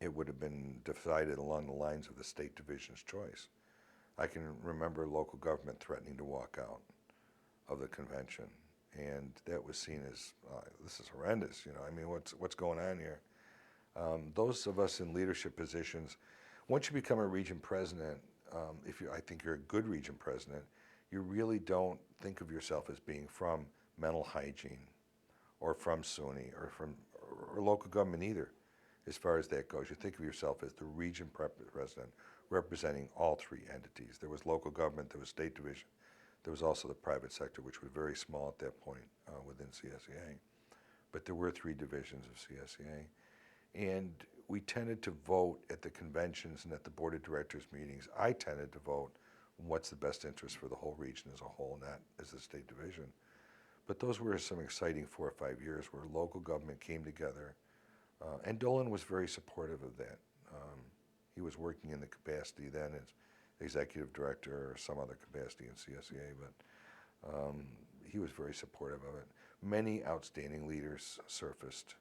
it would have been decided along the lines of the state division's choice. I can remember local government threatening to walk out of the convention, and that was seen as, this is horrendous, you know, I mean, what's going on here? Those of us in leadership positions, once you become a region president, I think you're a good region president, you really don't think of yourself as being from mental hygiene or from SUNY or local government either, as far as that goes. You think of yourself as the region president representing all 3 entities. There was local government, there was state division, there was also the private sector, which was very small at that point within CSEA. But there were 3 divisions of CSEA. And we tended to vote at the conventions and at the board of directors meetings. I tended to vote what's the best interest for the whole region as a whole, not as a state division. But those were some exciting 4 or 5 years where local government came together. And Dolan was very supportive of that. He was working in the capacity then as executive director or some other capacity in CSEA, but he was very supportive of it. Many outstanding leaders surfaced.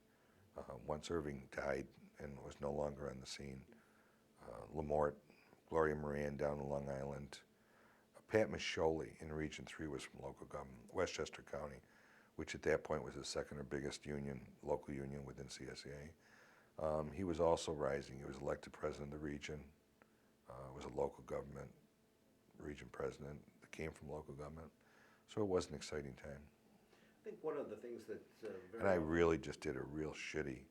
Once Irving died and was no longer on the scene, Lamort, Gloria Moran down in Long Island, Pat Mischoli in Region 3 was from local government, Westchester County, which at that point was the second or biggest union, local union within CSEA. He was also rising. He was elected president of the region, was a local government region president that came from local government. So it was an exciting time. I think one of the things that's very And I often- really just did a real shitty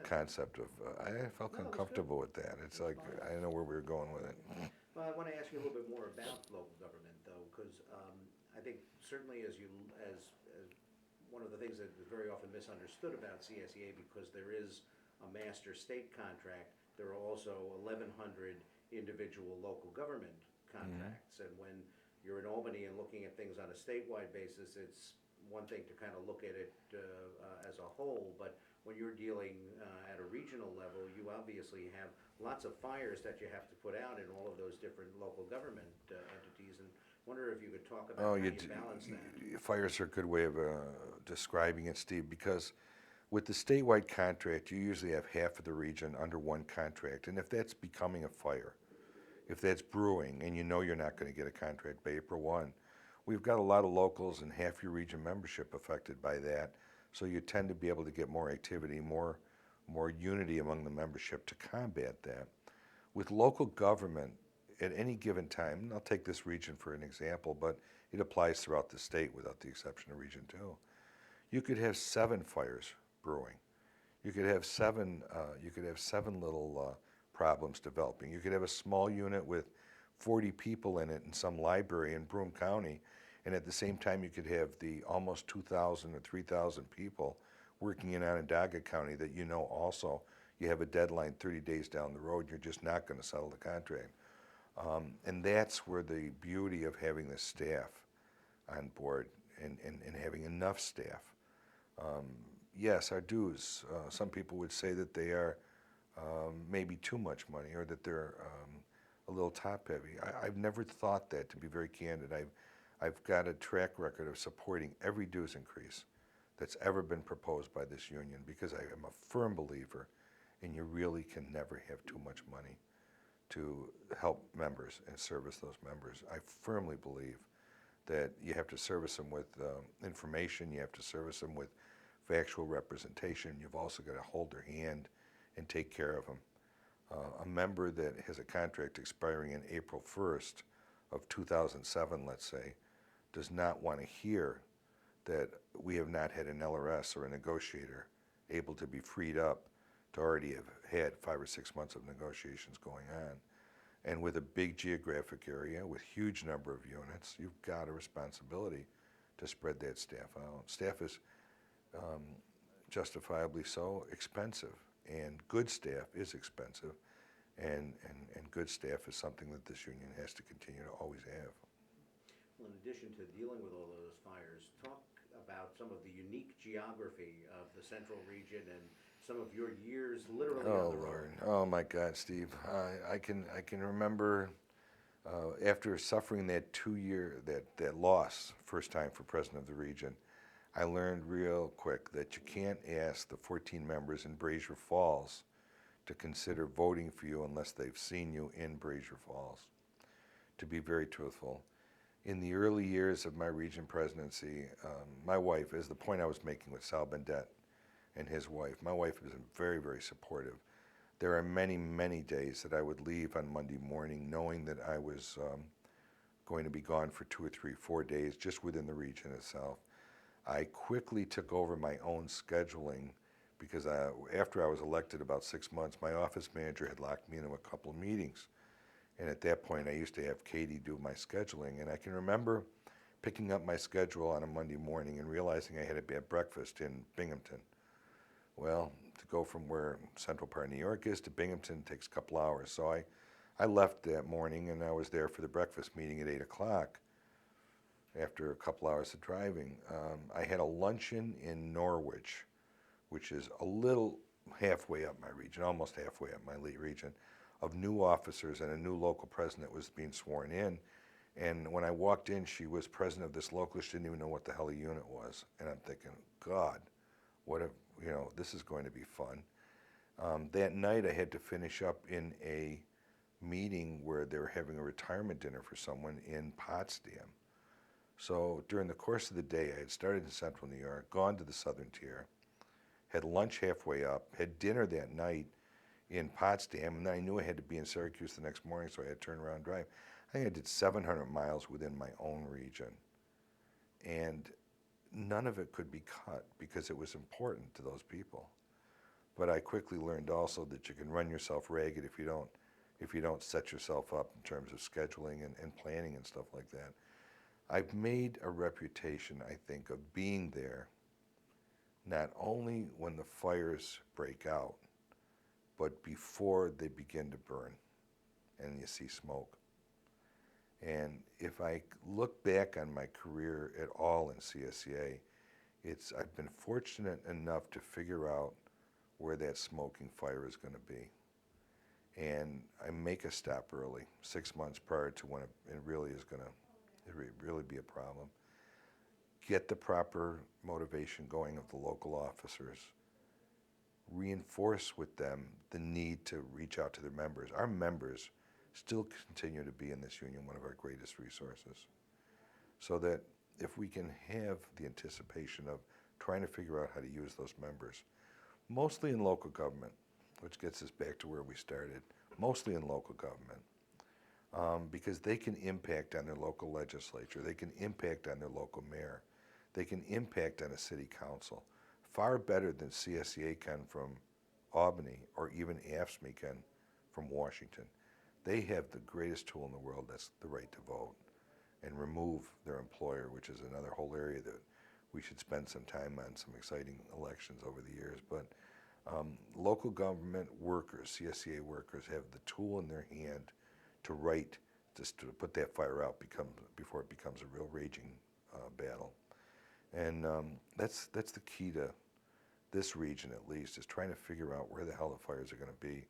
concept of, I felt No, it was uncomfortable with that. It's like, I don't know where we were going with it. Well, I want to ask you a little bit more about local government, though, because I think certainly as one of the things that is very often misunderstood about CSEA, because there is a master state contract, there are also 1,100 individual local government contracts. And when you're in Albany and looking at things on a statewide basis, it's one thing to kind of look at it as a whole, but when you're dealing at a regional level, you obviously have lots of fires that you have to put out in all of those different local government entities, and wonder if you could talk about how you balance that. Fires are a good way of describing it, Steve, because with the statewide contract, you usually have half of the region under one contract, and if that's becoming a fire, if that's brewing, and you know you're not going to get a contract by April 1, we've got a lot of locals and half your region membership affected by that. So you tend to be able to get more activity, more unity among the membership to combat that. With local government, at any given time, and I'll take this region for an example, but it applies throughout the state without the exception of Region 2. You could have 7 fires brewing. You could have seven little problems developing. You could have a small unit with 40 people in it in some library in Broome County, and at the same time you could have the almost 2,000 or 3,000 people working in Onondaga County that you know also you have a deadline 30 days down the road, you're just not going to settle the contract. And that's where the beauty of having the staff on board and having enough staff. Yes, our dues, some people would say that they are maybe too much money or that they're a little top heavy. I've never thought that, to be very candid. I've got a track record of supporting every dues increase that's ever been proposed by this union because I am a firm believer in you really can never have too much money to help members and service those members. I firmly believe that you have to service them with information, you have to service them with factual representation, you've also got to hold their hand and take care of them. A member that has a contract expiring in April 1st of 2007, let's say, does not want to hear that we have not had an LRS or a negotiator able to be freed up to already have had 5 or 6 months of negotiations going on. And with a big geographic area, with huge number of units, you've got a responsibility to spread that staff out. Staff is justifiably so expensive, and good staff is expensive, and good staff is something that this union has to continue to always have. Well, in addition to dealing with all of those fires, talk about some of the unique geography of the central region and some of your years literally on Oh the road. Lord! Oh my God, Steve! I can remember after suffering that 2-year that loss first time for president of the region, I learned real quick that you can't ask the 14 members in Brazier Falls to consider voting for you unless they've seen you in Brazier Falls. To be very truthful, in the early years of my region presidency, my wife, is the point I was making with Sal Bendet and his wife, my wife was very, very supportive. There are many, many days that I would leave on Monday morning knowing that I was going to be gone for 2 or 3, 4 days just within the region itself. I quickly took over my own scheduling because after I was elected about 6 months, my office manager had locked me into a couple of meetings. And at that point, I used to have Katie do my scheduling. And I can remember picking up my schedule on a Monday morning and realizing I had to be at breakfast in Binghamton. Well, to go from where central part of New York is to Binghamton takes a couple hours. So I left that morning and I was there for the breakfast meeting at 8 o'clock after a couple hours of driving. I had a luncheon in Norwich, which is a little halfway up my region, almost halfway up my region, of new officers, and a new local president was being sworn in. And when I walked in, she was president of this local. She didn't even know what the hell a unit was. And I'm thinking, God, this is going to be fun. That night I had to finish up in a meeting where they were having a retirement dinner for someone in Potsdam. So during the course of the day, I had started in central New York, gone to the southern tier, had lunch halfway up, had dinner that night in Potsdam, and then I knew I had to be in Syracuse the next morning, so I had to turn around and drive. I think I did 700 miles within my own region, and none of it could be cut because it was important to those people. But I quickly learned also that you can run yourself ragged if you don't set yourself up in terms of scheduling and planning and stuff like that. I've made a reputation, I think, of being there not only when the fires break out, but before they begin to burn and you see smoke. And if I look back on my career at all in CSEA, I've been fortunate enough to figure out where that smoking fire is going to be. And I make a stop early, 6 months prior to when it really is going to really be a problem. Get the proper motivation going of the local officers. Reinforce with them the need to reach out to their members. Our members still continue to be in this union one of our greatest resources. so that if we can have the anticipation of trying to figure out how to use those members, mostly in local government, which gets us back to where we started, mostly in local government, because they can impact on their local legislature, they can impact on their local mayor, they can impact on a city council, far better than CSEA can from Albany or even AFSCME can from Washington. They have the greatest tool in the world, that's the right to vote, and remove their employer, which is another whole area that we should spend some time on, some exciting elections over the years. But local government workers, CSEA workers, have the tool in their hand to write, just to put that fire out before it becomes a real raging battle. And that's the key to this region, at least, is trying to figure out where the hell the fires are going to be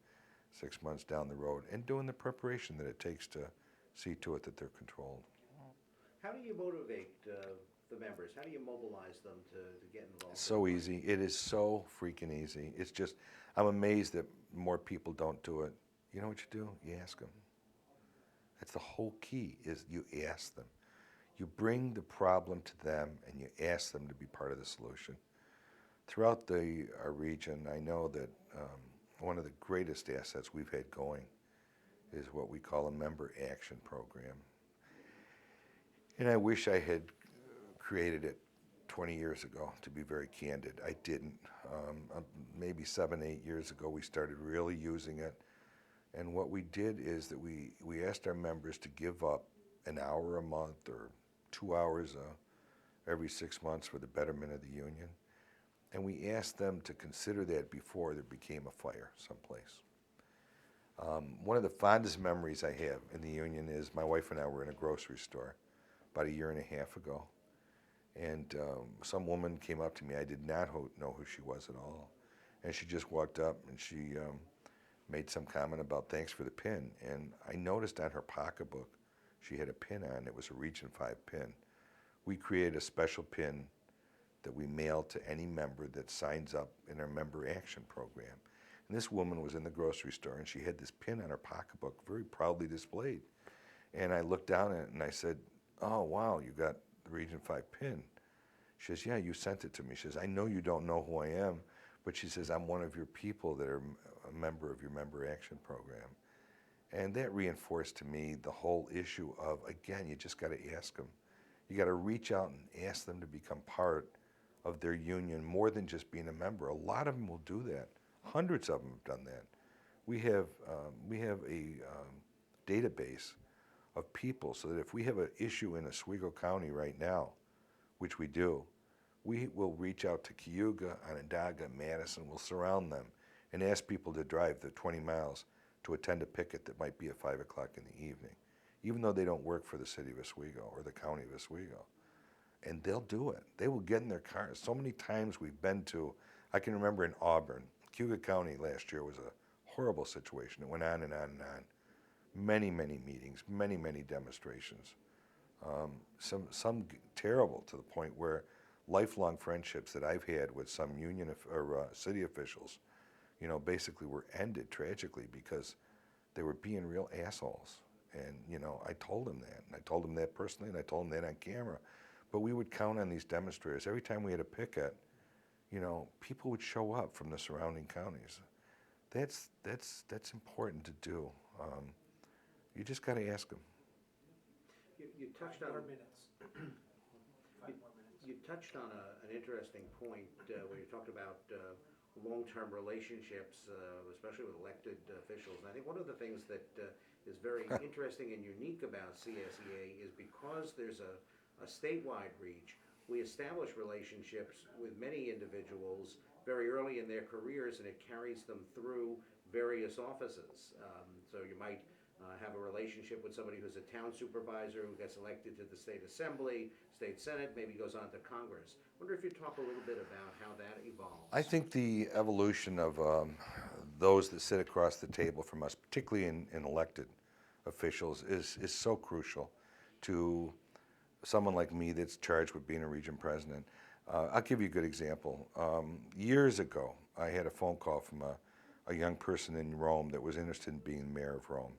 6 months down the road, and doing the preparation that it takes to see to it that they're controlled. How do you motivate the members? How do you mobilize them to get involved? So easy. It is so freaking easy. It's just, I'm amazed that more people don't do it. You know what you do? You ask them. That's the whole key, is you ask them. You bring the problem to them and you ask them to be part of the solution. Throughout our region, I know that one of the greatest assets we've had going is what we call a member action program. And I wish I had created it 20 years ago, to be very candid. I didn't. Maybe 7, 8 years ago, we started really using it. And what we did is that we asked our members to give up an hour a month or 2 hours every 6 months for the betterment of the union. And we asked them to consider that before there became a fire someplace. One of the fondest memories I have in the union is my wife and I were in a grocery store about 1.5 years ago. And some woman came up to me. I did not know who she was at all. And she just walked up and she made some comment about thanks for the pin. And I noticed on her pocketbook she had a pin on. It was a Region 5 pin. We created a special pin that we mail to any member that signs up in our member action program. And this woman was in the grocery store and she had this pin on her pocketbook, very proudly displayed. And I looked down at it and I said, "Oh, wow, you got the Region 5 pin." She says, "Yeah, you sent it to me." She says, "I know you don't know who I am," but she says, "I'm one of your people that are a member of your member action program." And that reinforced to me the whole issue of, again, you just got to ask them. You got to reach out and ask them to become part of their union more than just being a member. A lot of them will do that. Hundreds of them have done that. We have a database of people so that if we have an issue in Oswego County right now, which we do, we will reach out to Cayuga, Onondaga, Madison, we'll surround them and ask people to drive the 20 miles to attend a picket that might be at 5 o'clock in the evening, even though they don't work for the city of Oswego or the county of Oswego. And they'll do it. They will get in their cars. So many times we've been to, I can remember in Auburn, Cayuga County last year was a horrible situation. It went on and on and on. Many, many meetings, many, many demonstrations. Some terrible, to the point where lifelong friendships that I've had with some union or city officials, basically were ended tragically because they were being real assholes. And, I told them that. And I told them that personally, and I told them that on camera. But we would count on these demonstrators. Every time we had a picket, people would show up from the surrounding counties. That's important to do. You just got to ask them. You touched on 5 more minutes. 5 more minutes. You touched on an interesting point where you talked about long-term relationships, especially with elected officials. And I think one of the things that is very interesting and unique about CSEA is because there's a statewide reach, we establish relationships with many individuals very early in their careers, and it carries them through various offices. So you might have a relationship with somebody who's a town supervisor who gets elected to the state assembly, state senate, maybe goes on to Congress. I wonder if you'd talk a little bit about how that evolves. I think the evolution of those that sit across the table from us, particularly in elected officials, is so crucial to someone like me that's charged with being a region president. I'll give you a good example. Years ago, I had a phone call from a young person in Rome that was interested in being mayor of Rome.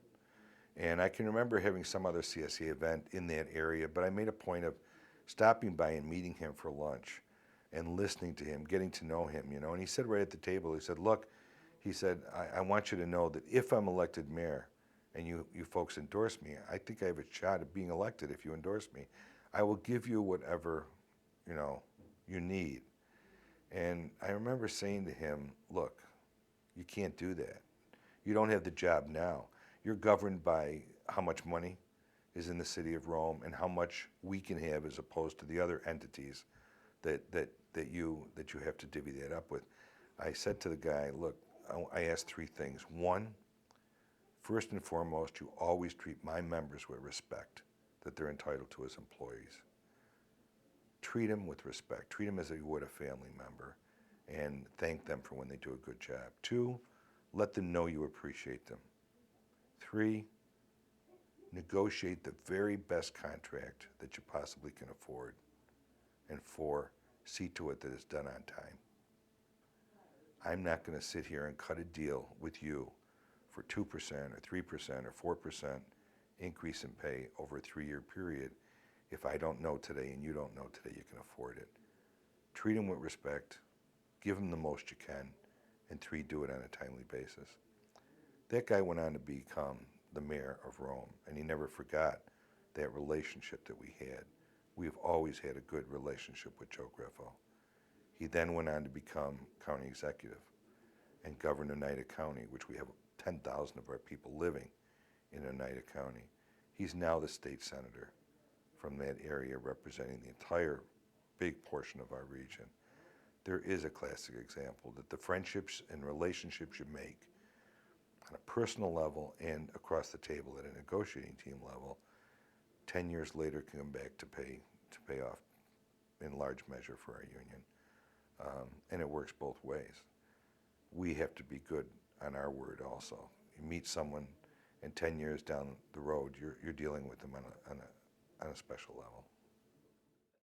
And I can remember having some other CSEA event in that area, but I made a point of stopping by and meeting him for lunch and listening to him, getting to know him, you know. And he said right at the table, he said, look, he said, I want you to know that if I'm elected mayor and you folks endorse me, I think I have a shot at being elected if you endorse me. I will give you whatever, you know, you need. And I remember saying to him, look, you can't do that. You don't have the job now. You're governed by how much money is in the city of Rome and how much we can have as opposed to the other entities that you have to divvy that up with. I said to the guy, look, I asked three things. One, first and foremost, you always treat my members with respect that they're entitled to as employees. Treat them with respect. Treat them as if you would a family member and thank them for when they do a good job. Two, let them know you appreciate them. Three, negotiate the very best contract that you possibly can afford. And four, see to it that it's done on time. I'm not going to sit here and cut a deal with you for 2% or 3% or 4% increase in pay over a 3-year period if I don't know today and you don't know today you can afford it. Treat them with respect, give them the most you can, and three, do it on a timely basis. That guy went on to become the mayor of Rome, and he never forgot that relationship that we had. We've always had a good relationship with Joe Griffo. He then went on to become county executive and govern Oneida County, which we have 10,000 of our people living in Oneida County. He's now the state senator from that area representing the entire big portion of our region. There is a classic example that the friendships and relationships you make on a personal level and across the table at a negotiating team level, 10 years later can come back to pay off in large measure for our union. And it works both ways. We have to be good on our word also. You meet someone and 10 years down the road, you're dealing with them on a special level.